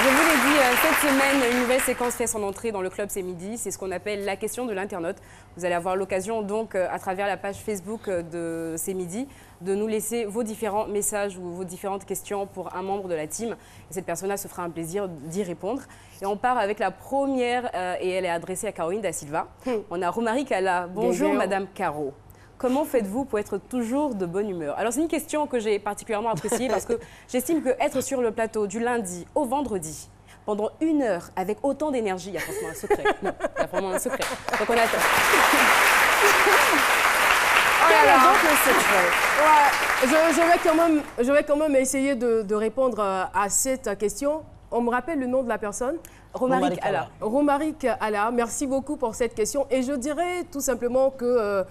Je vous l'ai dit, cette semaine, une nouvelle séquence fait son entrée dans le club C'est Midi. C'est ce qu'on appelle la question de l'internaute. Vous allez avoir l'occasion donc, à travers la page Facebook de C'est Midi, de nous laisser vos différents messages ou vos différentes questions pour un membre de la team. Et cette personne-là se fera un plaisir d'y répondre. Et on part avec la première, et elle est adressée à Caroline Da Silva. On a Romaric Kala. Bonjour Madame Caro. Comment faites-vous pour être toujours de bonne humeur? Alors, c'est une question que j'ai particulièrement appréciée parce que j'estime qu'être sur le plateau du lundi au vendredi, pendant 1 heure, avec autant d'énergie, il y a forcément un secret. Non, il y a vraiment un secret. Donc, on attend. Quel est donc le secret? Ouais, je vais quand même essayer de répondre à cette question. On me rappelle le nom de la personne? Romaric Kala. Romaric Kala, merci beaucoup pour cette question. Et je dirais tout simplement que...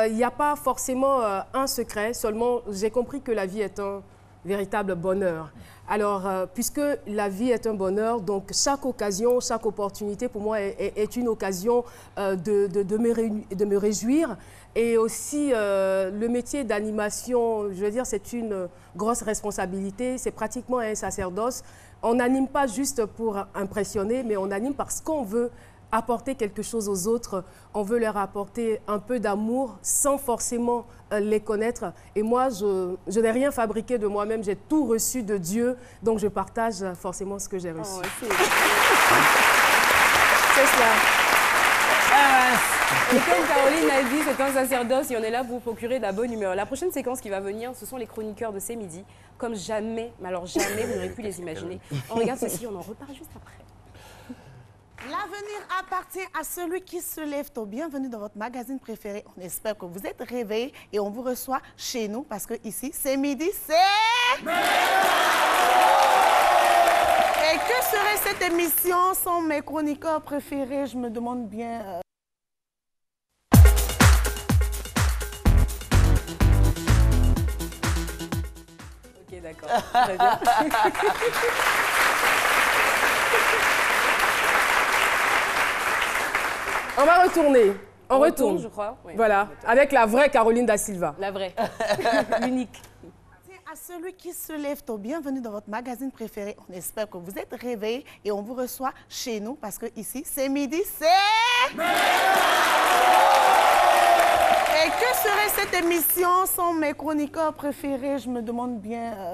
il n'y a pas forcément un secret, seulement j'ai compris que la vie est un véritable bonheur. Alors, puisque la vie est un bonheur, donc chaque occasion, chaque opportunité pour moi est une occasion de me réjouir. Et aussi, le métier d'animation, je veux dire, c'est une grosse responsabilité, c'est pratiquement un sacerdoce. On n'anime pas juste pour impressionner, mais on anime parce qu'on veut apporter quelque chose aux autres, on veut leur apporter un peu d'amour sans forcément les connaître. Et moi, je n'ai rien fabriqué de moi-même, j'ai tout reçu de Dieu, donc je partage forcément ce que j'ai reçu. C'est cela. Et comme Caroline a dit, c'est un sacerdoce et on est là pour vous procurer de la bonne humeur. La prochaine séquence qui va venir, ce sont les chroniqueurs de C'est Midi, comme jamais, mais alors jamais, vous n'aurez pu les imaginer. On regarde ceci, on en repart juste après. L'avenir appartient à celui qui se lève tôt. Bienvenue dans votre magazine préféré. On espère que vous êtes réveillés et on vous reçoit chez nous parce que ici, C'est Midi, c'est... Et que serait cette émission sans mes chroniqueurs préférés? Je me demande bien... Ok, d'accord. Très bien. On va retourner. On retourne, je crois. Oui. Voilà, avec la vraie Caroline Da Silva. La vraie, l'unique. À celui qui se lève tôt, bienvenue dans votre magazine préféré. On espère que vous êtes réveillés et on vous reçoit chez nous parce que ici, C'est Midi, c'est... Et que serait cette émission sans mes chroniqueurs préférés? Je me demande bien...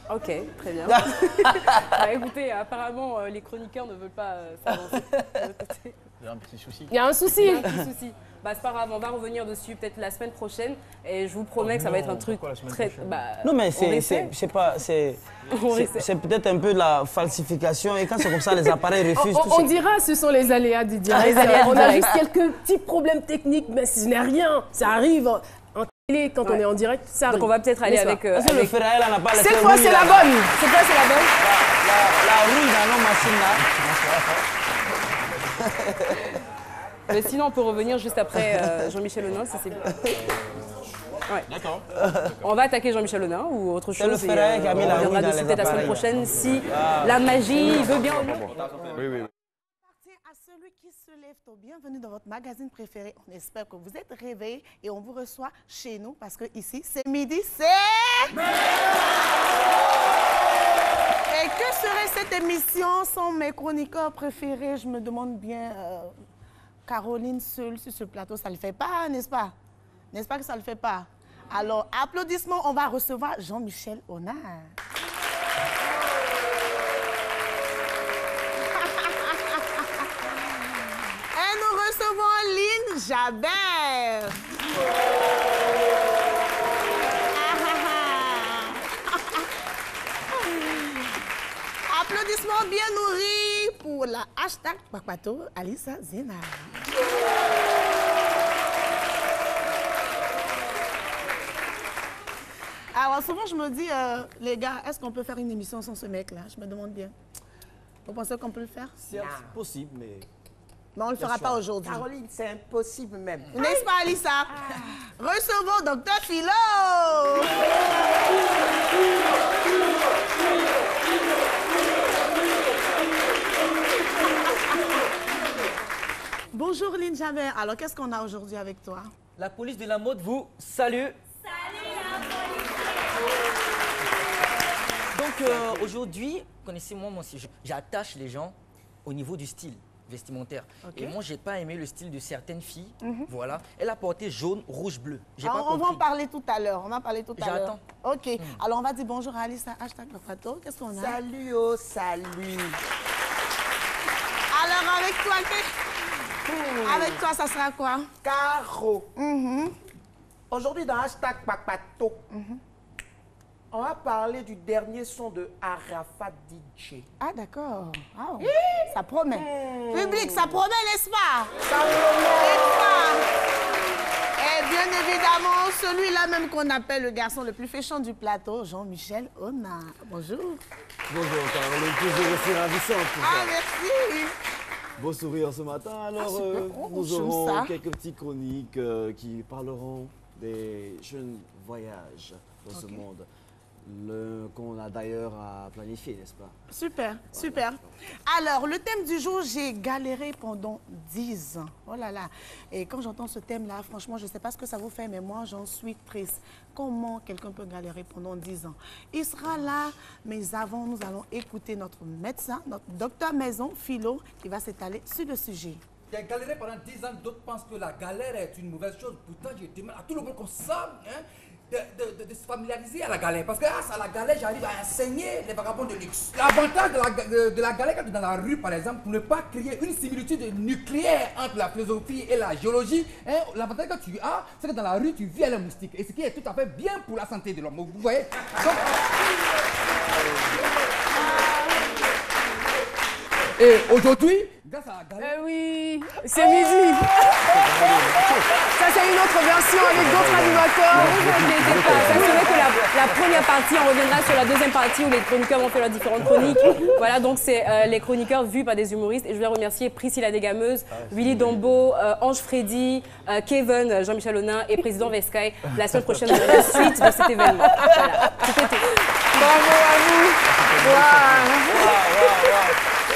Ok, très bien. Bah, écoutez, apparemment, les chroniqueurs ne veulent pas s'avancer. Il y a un petit souci. Il y a un souci. Il y a un petit souci. Bah, c'est pas grave, on va revenir dessus peut-être la semaine prochaine. Et je vous promets que ça va être un truc très... Bah, non, mais c'est pas... C'est peut-être un peu de la falsification. Et quand c'est comme ça, les appareils refusent tout ça. On dira ce sont les aléas du direct. On a juste quelques petits problèmes techniques, mais ce n'est rien. Ça arrive en télé, quand on est en direct, ça arrive. Donc on va peut-être aller avec... Le ferraille, là, n'a pas laissé. Cette fois, c'est la bonne. Cette fois, c'est la bonne. La rouille dans nos machines, là. Mais sinon, on peut revenir juste après Jean-Michel Honin, si c'est bien. Ouais. D'accord. On va attaquer Jean-Michel Honin ou autre chose. Le ferraille qui a mis la rouille reviendra dans dessus les peut-être la semaine appareils. prochaine si la magie veut bien. Oui. À celui qui se lève tôt, bienvenue dans votre magazine préféré. On espère que vous êtes réveillés et on vous reçoit chez nous parce que ici, C'est Midi, c'est... Et que serait cette émission sans mes chroniqueurs préférés? Je me demande bien... Caroline seule sur ce plateau, ça ne le fait pas, n'est-ce pas? N'est-ce pas que ça ne le fait pas? Alors, applaudissements, on va recevoir Jean-Michel Honin. Et nous recevons Lynn Jabert. Applaudissements bien nourris pour la hashtag Pakpato Alissa Zena. Alors souvent je me dis, les gars, est-ce qu'on peut faire une émission sans ce mec-là? Je me demande bien. Vous pensez qu'on peut le faire? C'est possible, mais... Mais on ne le fera pas aujourd'hui. Caroline, c'est impossible même. N'est-ce pas, Alissa? Recevons Dr Philo. Bonjour Lynn Jabert. Alors, qu'est-ce qu'on a aujourd'hui avec toi? La police de la mode vous salue. Salut la police. Donc aujourd'hui, connaissez-moi, moi aussi, j'attache les gens au niveau du style vestimentaire. Et moi, j'ai pas aimé le style de certaines filles. Voilà. Elle a porté jaune, rouge, bleu. J'ai pas On va en compris. parler tout à l'heure. On va en parler tout à l'heure. J'attends. OK. Alors, on va dire bonjour à Alice, hashtag le plateau. Qu'est-ce qu'on a? Salut, oh, salut. Alors, avec toi, ça sera quoi? Caro. Aujourd'hui, dans hashtag Papato, on va parler du dernier son de Arafat DJ. Ah, d'accord. Ah, ça promet. Public, ça promet, n'est-ce pas? Ça promet. Et bien évidemment, celui-là même qu'on appelle le garçon le plus féchant du plateau, Jean-Michel Ona. Bonjour. Bonjour Caroline, toujours aussi ravissante. Ah, merci. Beau sourire ce matin. Alors, super. Oh, nous j'aime aurons ça. quelques petites chroniques qui parleront des jeunes voyages dans ce monde. Qu'on a d'ailleurs à planifier, n'est-ce pas? Super, super. Alors, le thème du jour, j'ai galéré pendant 10 ans. Oh là là. Et quand j'entends ce thème-là, franchement, je ne sais pas ce que ça vous fait, mais moi, j'en suis triste. Comment quelqu'un peut galérer pendant 10 ans? Il sera là, mais avant, nous allons écouter notre médecin, notre docteur maison, philo, qui va s'étaler sur le sujet. J'ai galéré pendant 10 ans, d'autres pensent que la galère est une mauvaise chose. Pourtant, je demande à tout le monde comme ça, hein, de se familiariser à la galère. Parce que grâce à la galère, j'arrive à enseigner les vagabonds de luxe. L'avantage de la galère quand tu es dans la rue, par exemple, pour ne pas créer une similitude nucléaire entre la philosophie et la géologie, hein, l'avantage que tu as, c'est que dans la rue, tu vis à la moustique. Et ce qui est tout à fait bien pour la santé de l'homme. Vous voyez? Donc, et aujourd'hui, grâce à la galère... oui, c'est midi. Ça, c'est une autre version avec d'autres animateurs. Ne vous inquiétez pas, sachez que la première partie, on reviendra sur la deuxième partie où les chroniqueurs vont faire leurs différentes chroniques. Voilà, donc c'est les chroniqueurs vus par des humoristes. Et je voulais remercier Priscilla Desgameuses, Willy Dombo, Ange Freddy, Kevin, Jean-Michel Onin et Président Vescaille. La semaine prochaine, on aura la suite de cet événement. Voilà, c'était tout. Bravo à vous.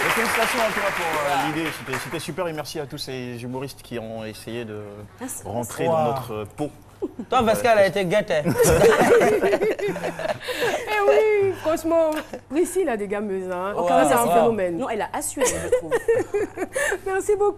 Félicitations en tout cas pour l'idée, c'était super et merci à tous ces humoristes qui ont essayé de rentrer dans notre peau. Toi, Pascal a été gâté. Eh oui, franchement, Priscilla Desgameuses, hein. C'est un phénomène. Non, elle a assuré, je trouve. Merci beaucoup.